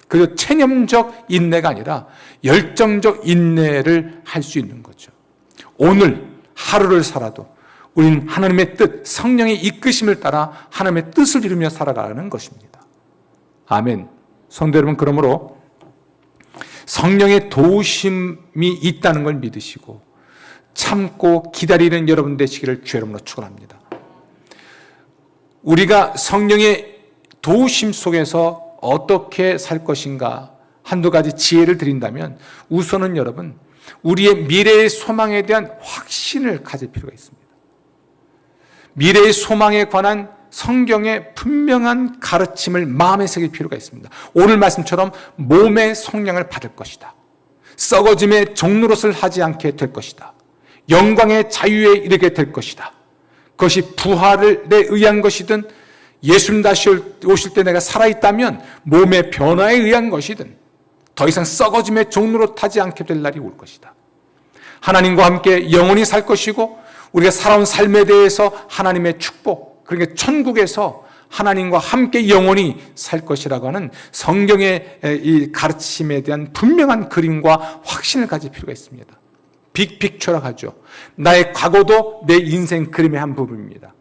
그 체념적 인내가 아니라 열정적 인내를 할 수 있는 거죠. 오늘 하루를 살아도 우리는 하나님의 뜻, 성령의 이끄심을 따라 하나님의 뜻을 이루며 살아가는 것입니다. 아멘. 성도 여러분, 그러므로 성령의 도우심이 있다는 걸 믿으시고 참고 기다리는 여러분 되시기를 주의 이름으로 축원합니다. 우리가 성령의 도우심 속에서 어떻게 살 것인가 한두 가지 지혜를 드린다면 우선은 여러분 우리의 미래의 소망에 대한 확신을 가질 필요가 있습니다. 미래의 소망에 관한 성경의 분명한 가르침을 마음에 새길 필요가 있습니다. 오늘 말씀처럼 몸의 속량을 받을 것이다. 썩어짐의 종노릇을 하지 않게 될 것이다. 영광의 자유에 이르게 될 것이다. 그것이 부활에 의한 것이든 예수님 다시 오실 때 내가 살아있다면 몸의 변화에 의한 것이든 더 이상 썩어짐의 종노릇 하지 않게 될 날이 올 것이다. 하나님과 함께 영원히 살 것이고 우리가 살아온 삶에 대해서 하나님의 축복, 그러니까 천국에서 하나님과 함께 영원히 살 것이라고 하는 성경의 이 가르침에 대한 분명한 그림과 확신을 가질 필요가 있습니다. 빅픽처라고 하죠. 나의 과거도 내 인생 그림의 한 부분입니다.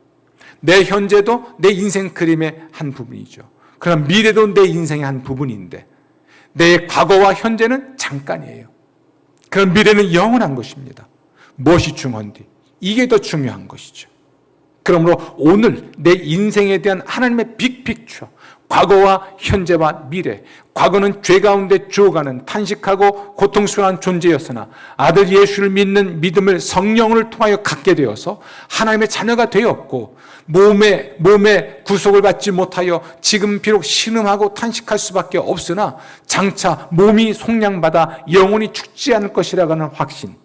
내 현재도 내 인생 그림의 한 부분이죠. 그러나 미래도 내 인생의 한 부분인데 내 과거와 현재는 잠깐이에요. 그럼 미래는 영원한 것입니다. 무엇이 중요한지 이게 더 중요한 것이죠. 그러므로 오늘 내 인생에 대한 하나님의 빅픽처, 과거와 현재와 미래, 과거는 죄 가운데 죽어가는 탄식하고 고통스러운 존재였으나 아들 예수를 믿는 믿음을 성령을 통하여 갖게 되어서 하나님의 자녀가 되었고 몸에 구속을 받지 못하여 지금 비록 신음하고 탄식할 수밖에 없으나 장차 몸이 속량받아 영원히 죽지 않을 것이라고 하는 확신,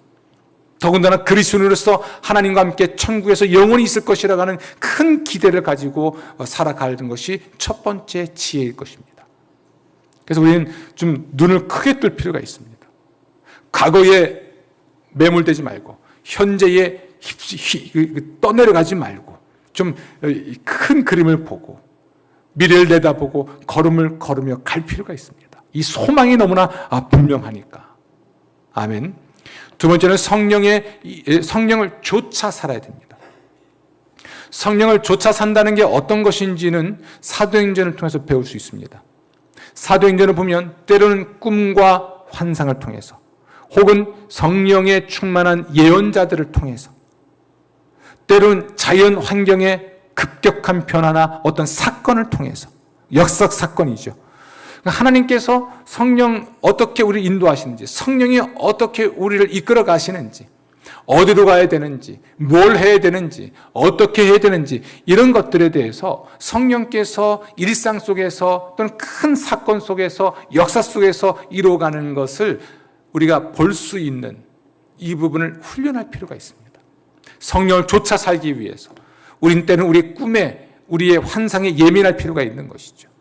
더군다나 그리스도인으로서 하나님과 함께 천국에서 영원히 있을 것이라고 하는 큰 기대를 가지고 살아가는 것이 첫 번째 지혜일 것입니다. 그래서 우리는 좀 눈을 크게 뜰 필요가 있습니다. 과거에 매몰되지 말고 현재에 떠내려가지 말고 좀 큰 그림을 보고 미래를 내다보고 걸음을 걸으며 갈 필요가 있습니다. 이 소망이 너무나 분명하니까. 아멘. 두 번째는 성령을 쫓아 살아야 됩니다. 성령을 쫓아 산다는 게 어떤 것인지는 사도행전을 통해서 배울 수 있습니다. 사도행전을 보면 때로는 꿈과 환상을 통해서 혹은 성령에 충만한 예언자들을 통해서 때로는 자연 환경의 급격한 변화나 어떤 사건을 통해서 역사 사건이죠. 하나님께서 성령 어떻게 우리를 인도하시는지, 성령이 어떻게 우리를 이끌어 가시는지, 어디로 가야 되는지, 뭘 해야 되는지, 어떻게 해야 되는지 이런 것들에 대해서 성령께서 일상 속에서 또는 큰 사건 속에서 역사 속에서 이루어가는 것을 우리가 볼 수 있는 이 부분을 훈련할 필요가 있습니다. 성령을 쫓아 살기 위해서 우린 때는 우리의 꿈에 우리의 환상에 예민할 필요가 있는 것이죠.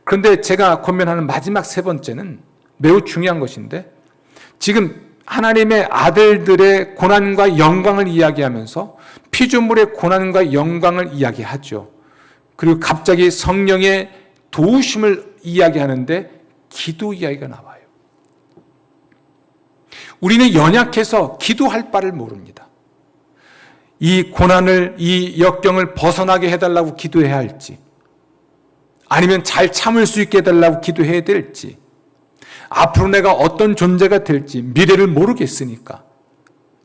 그런데 제가 권면하는 마지막 세 번째는 매우 중요한 것인데 지금 하나님의 아들들의 고난과 영광을 이야기하면서 피조물의 고난과 영광을 이야기하죠. 그리고 갑자기 성령의 도우심을 이야기하는데 기도 이야기가 나와요. 우리는 연약해서 기도할 바를 모릅니다. 이 고난을, 이 역경을 벗어나게 해달라고 기도해야 할지, 아니면 잘 참을 수 있게 해달라고 기도해야 될지, 앞으로 내가 어떤 존재가 될지 미래를 모르겠으니까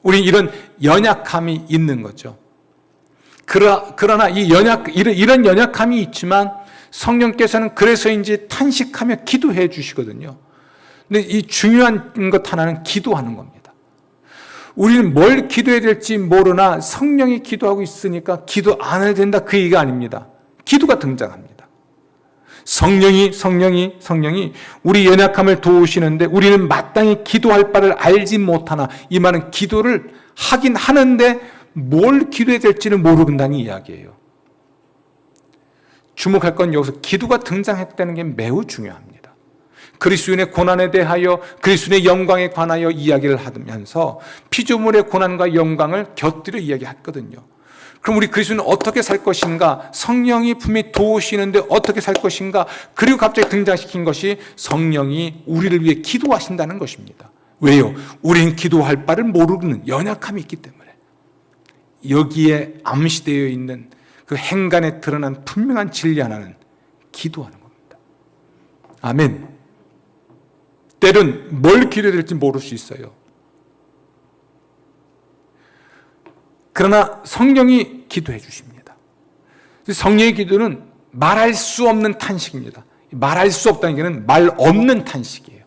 우리 이런 연약함이 있는 거죠. 그러나 이런 연약함이 있지만 성령께서는 그래서인지 탄식하며 기도해 주시거든요. 근데 이 중요한 것 하나는 기도하는 겁니다. 우리는 뭘 기도해야 될지 모르나 성령이 기도하고 있으니까 기도 안 해도 된다, 그 얘기가 아닙니다. 기도가 등장합니다. 성령이 우리 연약함을 도우시는데 우리는 마땅히 기도할 바를 알지 못하나, 이 말은 기도를 하긴 하는데 뭘 기도해야 될지는 모른다는 이야기예요. 주목할 건 여기서 기도가 등장했다는 게 매우 중요합니다. 그리스도인의 고난에 대하여, 그리스도인의 영광에 관하여 이야기를 하면서 피조물의 고난과 영광을 곁들여 이야기했거든요. 그럼 우리 그리스도인은 어떻게 살 것인가? 성령이 분명히 도우시는데 어떻게 살 것인가? 그리고 갑자기 등장시킨 것이 성령이 우리를 위해 기도하신다는 것입니다. 왜요? 우리는 기도할 바를 모르는 연약함이 있기 때문에. 여기에 암시되어 있는 그 행간에 드러난 분명한 진리 하나는 기도하는 겁니다. 아멘. 때론 뭘 기도해야 될지 모를 수 있어요. 그러나 성령이 기도해 주십니다. 성령의 기도는 말할 수 없는 탄식입니다. 말할 수 없다는 얘기는 말 없는 탄식이에요.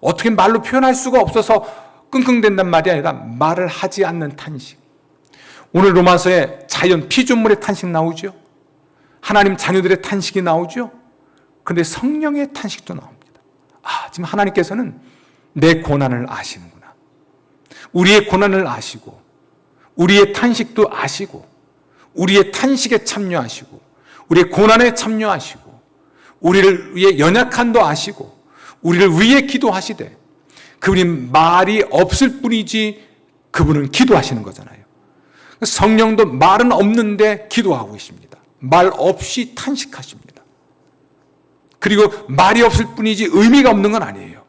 어떻게 말로 표현할 수가 없어서 끙끙댄단 말이 아니라 말을 하지 않는 탄식. 오늘 로마서에 자연, 피조물의 탄식 나오죠. 하나님 자녀들의 탄식이 나오죠. 그런데 성령의 탄식도 나옵니다. 지금 하나님께서는 내 고난을 아시는구나. 우리의 고난을 아시고 우리의 탄식도 아시고 우리의 탄식에 참여하시고 우리의 고난에 참여하시고 우리를 위해 연약함도 아시고 우리를 위해 기도하시되, 그분이 말이 없을 뿐이지 그분은 기도하시는 거잖아요. 성령도 말은 없는데 기도하고 계십니다. 말 없이 탄식하십니다. 그리고 말이 없을 뿐이지 의미가 없는 건 아니에요.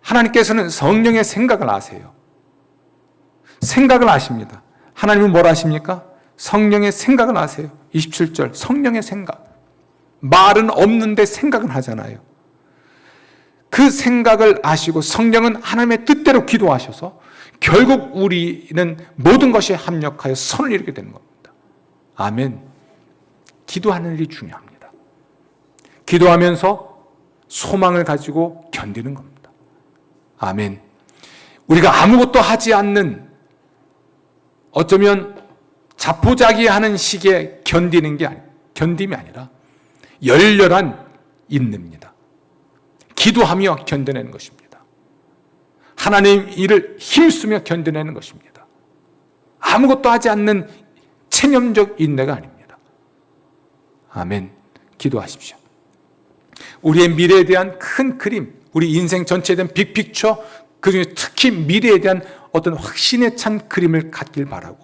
하나님께서는 성령의 생각을 아세요. 생각을 아십니다. 하나님은 뭘 아십니까? 성령의 생각을 아세요. 27절, 성령의 생각. 말은 없는데 생각은 하잖아요. 그 생각을 아시고 성령은 하나님의 뜻대로 기도하셔서 결국 우리는 모든 것이 합력하여 선을 이루게 되는 겁니다. 아멘. 기도하는 일이 중요합니다. 기도하면서 소망을 가지고 견디는 겁니다. 아멘. 우리가 아무것도 하지 않는, 어쩌면 자포자기하는 식의 견딤이 아니라 열렬한 인내입니다. 기도하며 견뎌내는 것입니다. 하나님 일을 힘쓰며 견뎌내는 것입니다. 아무것도 하지 않는 체념적 인내가 아닙니다. 아멘. 기도하십시오. 우리의 미래에 대한 큰 그림, 우리 인생 전체에 대한 빅픽처, 그중에 특히 미래에 대한 어떤 확신에 찬 그림을 갖길 바라고,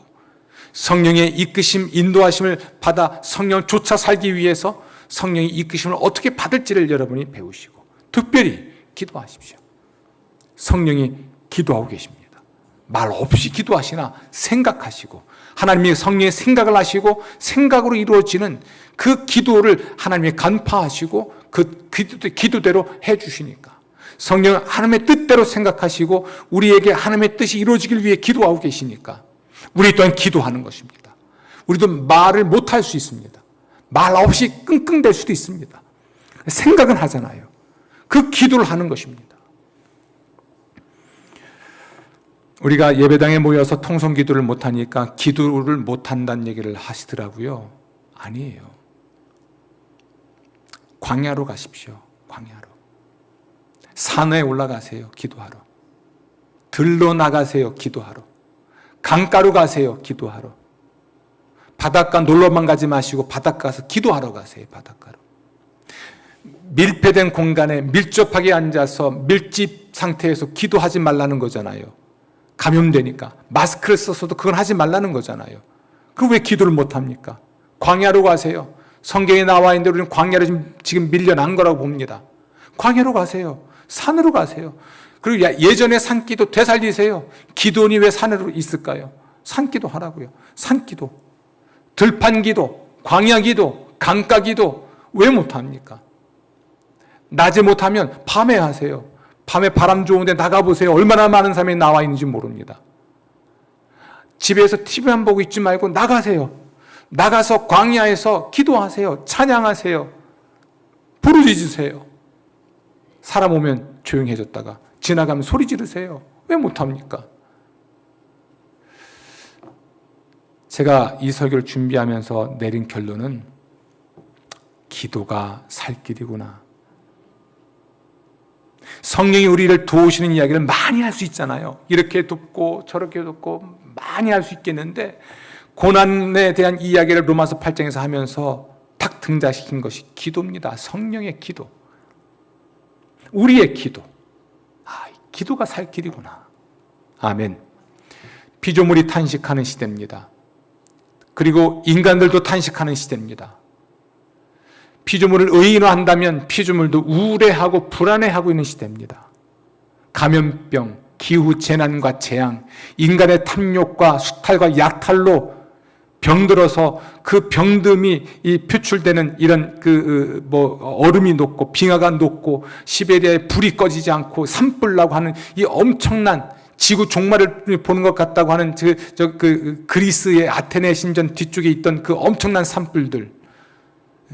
성령의 이끄심, 인도하심을 받아 성령을 쫓아 살기 위해서 성령의 이끄심을 어떻게 받을지를 여러분이 배우시고 특별히 기도하십시오. 성령이 기도하고 계십니다. 말 없이 기도하시나 생각하시고, 하나님이 성령의 생각을 하시고 생각으로 이루어지는 그 기도를 하나님이 간파하시고 그 기도대로 해주시니까, 성령은 하나님의 뜻대로 생각하시고 우리에게 하나님의 뜻이 이루어지길 위해 기도하고 계시니까 우리 또한 기도하는 것입니다. 우리도 말을 못할 수 있습니다. 말 없이 끙끙댈 수도 있습니다. 생각은 하잖아요. 그 기도를 하는 것입니다. 우리가 예배당에 모여서 통성 기도를 못하니까 기도를 못한다는 얘기를 하시더라고요. 아니에요. 광야로 가십시오. 광야로. 산에 올라가세요. 기도하러. 들로 나가세요. 기도하러. 강가로 가세요. 기도하러. 바닷가 놀러만 가지 마시고 바닷가 가서 기도하러 가세요. 바닷가로. 밀폐된 공간에 밀접하게 앉아서 밀집 상태에서 기도하지 말라는 거잖아요. 감염되니까. 마스크를 써서도 그건 하지 말라는 거잖아요. 그럼 왜 기도를 못합니까? 광야로 가세요. 성경에 나와 있는데 우리는 광야로 지금 밀려난 거라고 봅니다. 광야로 가세요. 산으로 가세요. 그리고 예전에 산기도 되살리세요. 기도원이 왜 산으로 있을까요? 산기도 하라고요. 산기도. 들판기도, 광야기도, 강가기도 왜 못합니까? 낮에 못하면 밤에 하세요. 밤에 바람 좋은데 나가보세요. 얼마나 많은 사람이 나와 있는지 모릅니다. 집에서 TV만 보고 있지 말고 나가세요. 나가서 광야에서 기도하세요. 찬양하세요. 부르짖으세요. 사람 오면 조용해졌다가 지나가면 소리 지르세요. 왜 못합니까? 제가 이 설교를 준비하면서 내린 결론은 기도가 살 길이구나. 성령이 우리를 도우시는 이야기를 많이 할 수 있잖아요. 이렇게 돕고 저렇게 돕고 많이 할 수 있겠는데 고난에 대한 이야기를 로마서 8장에서 하면서 딱 등장시킨 것이 기도입니다. 성령의 기도. 우리의 기도. 기도가 살 길이구나. 아멘. 피조물이 탄식하는 시대입니다. 그리고 인간들도 탄식하는 시대입니다. 피조물을 의인화한다면 피조물도 우울해하고 불안해하고 있는 시대입니다. 감염병, 기후 재난과 재앙, 인간의 탐욕과 수탈과 약탈로 병들어서 그 병듦이 표출되는 이런 얼음이 녹고 빙하가 녹고 시베리아에 불이 꺼지지 않고 산불 나고 하는 이 엄청난 지구 종말을 보는 것 같다고 하는 그리스의 아테네 신전 뒤쪽에 있던 그 엄청난 산불들,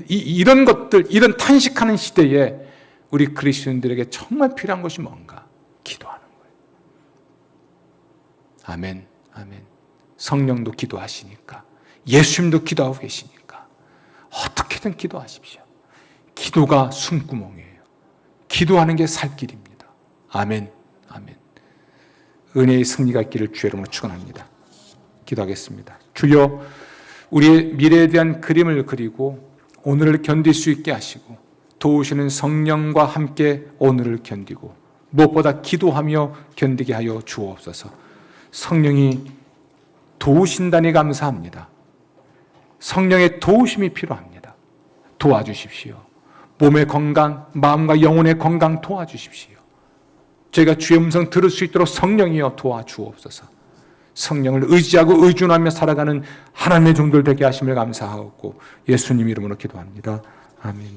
이런 것들, 이런 탄식하는 시대에 우리 그리스도인들에게 정말 필요한 것이 뭔가? 기도하는 거예요. 아멘, 아멘. 성령도 기도하시니까, 예수님도 기도하고 계시니까 어떻게든 기도하십시오. 기도가 숨구멍이에요. 기도하는 게 살 길입니다. 아멘, 아멘. 은혜의 승리가 있기를 주의 이름으로 축원합니다. 기도하겠습니다. 주여, 우리의 미래에 대한 그림을 그리고 오늘을 견딜 수 있게 하시고 도우시는 성령과 함께 오늘을 견디고 무엇보다 기도하며 견디게 하여 주옵소서. 성령이 도우신다니 감사합니다. 성령의 도우심이 필요합니다. 도와주십시오. 몸의 건강, 마음과 영혼의 건강 도와주십시오. 저희가 주의 음성 들을 수 있도록 성령이여 도와주옵소서. 성령을 의지하고 의존하며 살아가는 하나님의 종들 되게 하심을 감사하고 예수님 이름으로 기도합니다. 아멘.